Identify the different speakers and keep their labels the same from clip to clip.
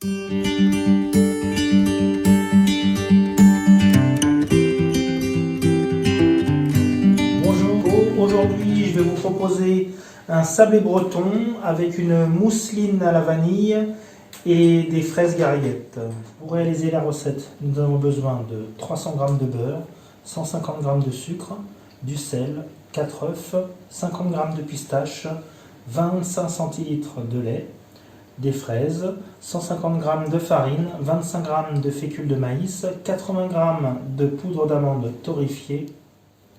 Speaker 1: Bonjour, aujourd'hui je vais vous proposer un sablé breton avec une mousseline à la vanille et des fraises garillettes. Pour réaliser la recette, nous avons besoin de 300 g de beurre, 150 g de sucre, du sel, 4 œufs, 50 g de pistaches, 25 centilitres de lait, des fraises, 150 g de farine, 25 g de fécule de maïs, 80 g de poudre d'amande torréfiée.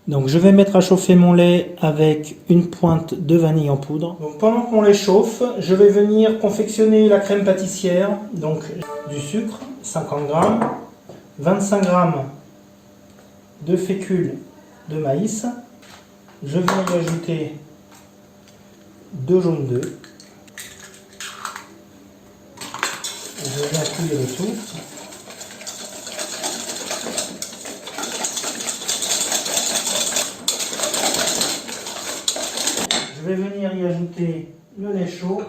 Speaker 1: Donc je vais mettre à chauffer mon lait avec une pointe de vanille en poudre. Donc pendant que mon lait chauffe, je vais venir confectionner la crème pâtissière. Donc du sucre, 50 g, 25 g de fécule de maïs. Je vais y ajouter 2 jaunes d'œufs. Je viens couiller le tout. Je vais venir y ajouter le lait chaud.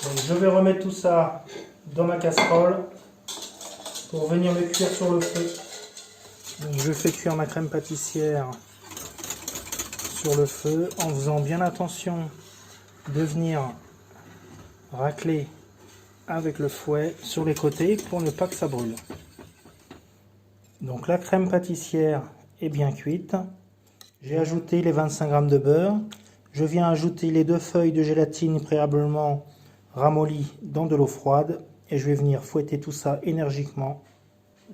Speaker 1: Donc je vais remettre tout ça dans ma casserole pour venir le cuire sur le feu. Donc je fais cuire ma crème pâtissière sur le feu en faisant bien attention de venir racler avec le fouet sur les côtés pour ne pas que ça brûle. Donc la crème pâtissière est bien cuite. J'ai ajouté les 25 g de beurre. Je viens ajouter les 2 feuilles de gélatine préalablement ramollies dans de l'eau froide et je vais venir fouetter tout ça énergiquement.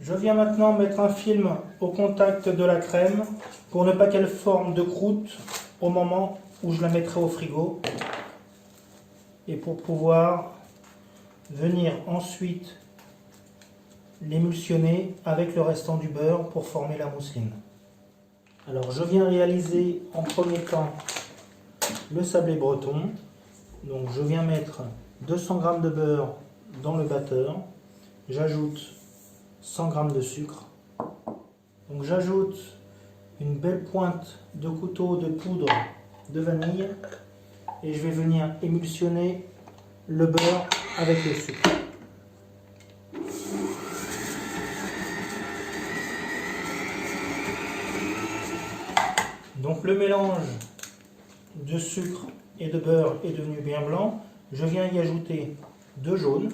Speaker 1: Je viens maintenant mettre un film au contact de la crème pour ne pas qu'elle forme de croûte au moment où je la mettrai au frigo et pour pouvoir venir ensuite l'émulsionner avec le restant du beurre pour former la mousseline. Alors je viens réaliser en premier temps le sablé breton. Donc je viens mettre 200 g de beurre dans le batteur. J'ajoute 100 g de sucre. Donc j'ajoute une belle pointe de couteau de poudre de vanille et je vais venir émulsionner le beurre avec le sucre. Donc le mélange de sucre et de beurre est devenu bien blanc. Je viens y ajouter 2 jaunes.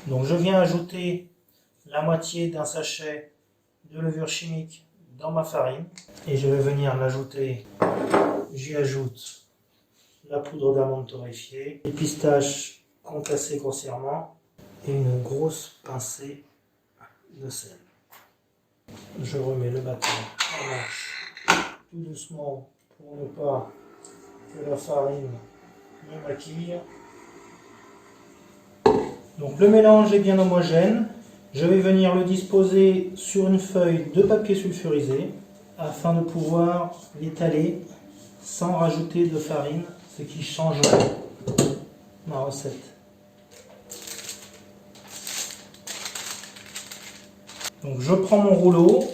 Speaker 1: Donc je viens ajouter la moitié d'un sachet de levure chimique dans ma farine et je vais venir l'ajouter. J'y ajoute la poudre d'amande torréfiée, les pistaches concassées grossièrement et une grosse pincée de sel. Je remets le batteur en marche tout doucement pour ne pas que la farine me maquille. Donc le mélange est bien homogène. Je vais venir le disposer sur une feuille de papier sulfurisé afin de pouvoir l'étaler sans rajouter de farine, ce qui changerait ma recette. Donc je prends mon rouleau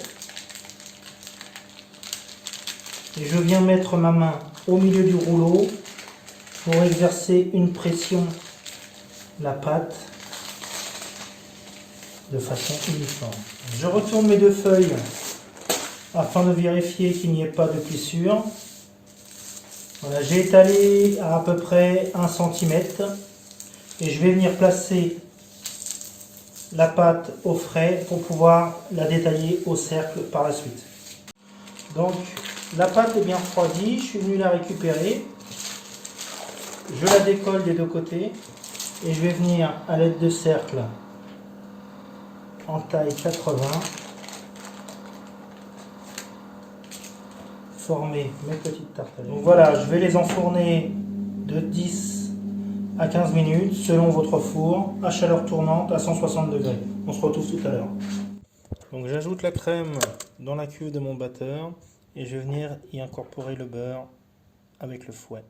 Speaker 1: et je viens mettre ma main au milieu du rouleau pour exercer une pression la pâte de façon uniforme. Je retourne mes 2 feuilles afin de vérifier qu'il n'y ait pas de plissure. Voilà, j'ai étalé à peu près 1 cm et je vais venir placer la pâte au frais pour pouvoir la détailler au cercle par la suite. Donc la pâte est bien refroidie, je suis venu la récupérer. Je la décolle des 2 côtés et je vais venir à l'aide de cercles en taille 80 former mes petites tartelettes. Donc voilà, je vais les enfourner de 10 à 15 minutes selon votre four à chaleur tournante à 160 degrés. On se retrouve tout à l'heure. Donc j'ajoute la crème dans la cuve de mon batteur et je vais venir y incorporer le beurre avec le fouet.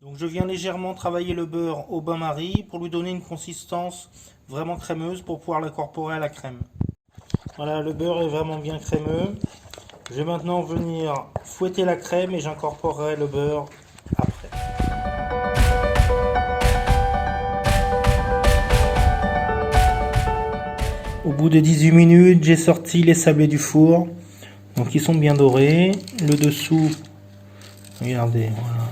Speaker 1: Donc je viens légèrement travailler le beurre au bain-marie pour lui donner une consistance vraiment crémeuse pour pouvoir l'incorporer à la crème. Voilà, le beurre est vraiment bien crémeux. Je vais maintenant venir fouetter la crème et j'incorporerai le beurre après. Au bout de 18 minutes, j'ai sorti les sablés du four. Donc ils sont bien dorés. Le dessous, regardez, voilà.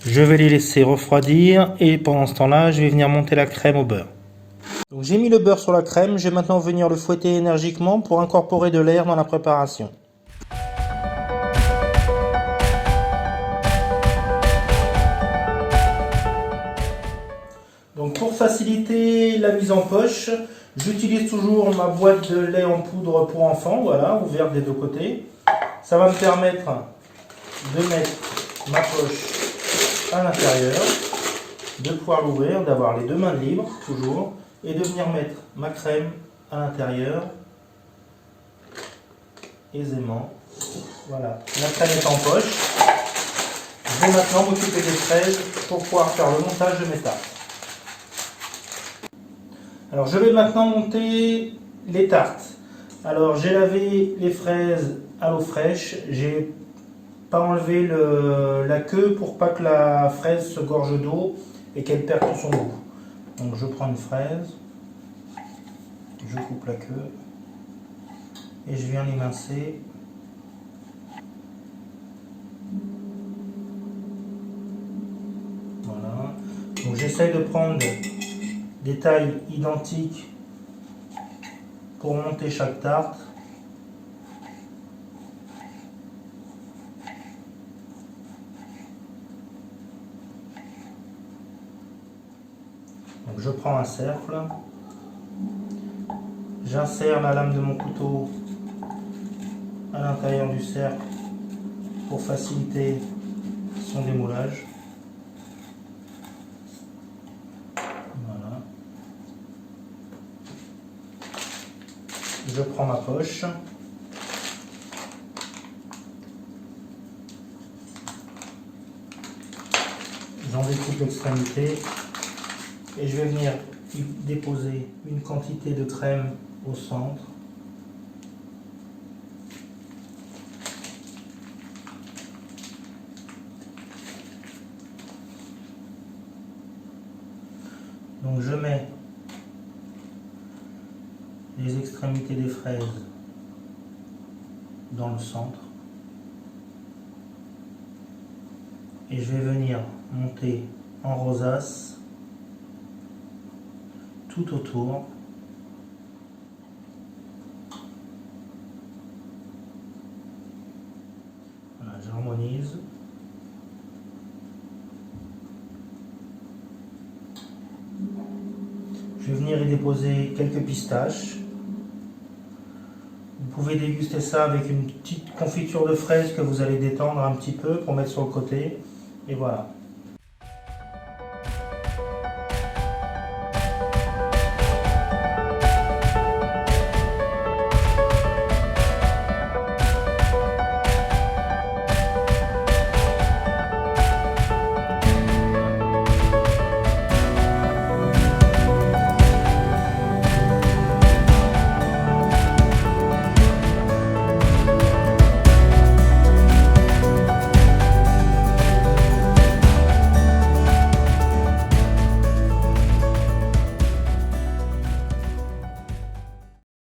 Speaker 1: Je vais les laisser refroidir et pendant ce temps-là, je vais venir monter la crème au beurre. Donc j'ai mis le beurre sur la crème, je vais maintenant venir le fouetter énergiquement pour incorporer de l'air dans la préparation. Donc pour faciliter la mise en poche, j'utilise toujours ma boîte de lait en poudre pour enfants, voilà, ouverte des deux côtés. Ça va me permettre de mettre ma poche à l'intérieur, de pouvoir l'ouvrir, d'avoir les deux mains libres, toujours, et de venir mettre ma crème à l'intérieur, aisément. Voilà, la crème est en poche. Je vais maintenant m'occuper des fraises pour pouvoir faire le montage de mes tartes. Alors je vais maintenant monter les tartes. Alors j'ai lavé les fraises à l'eau fraîche, j'ai pas enlevé la queue pour pas que la fraise se gorge d'eau et qu'elle perde tout son goût. Donc je prends une fraise, je coupe la queue et je viens l'émincer. Voilà. Donc j'essaye de prendre des tailles identiques pour monter chaque tarte. Donc je prends un cercle, j'insère la lame de mon couteau à l'intérieur du cercle pour faciliter son démoulage. Voilà. Je prends ma poche. J'en découpe l'extrémité. Et je vais venir déposer une quantité de crème au centre. Donc je mets les extrémités des fraises dans le centre. Et je vais venir monter en rosace tout autour. Voilà, j'harmonise. Je vais venir y déposer quelques pistaches. Vous pouvez déguster ça avec une petite confiture de fraises que vous allez détendre un petit peu pour mettre sur le côté. Et voilà.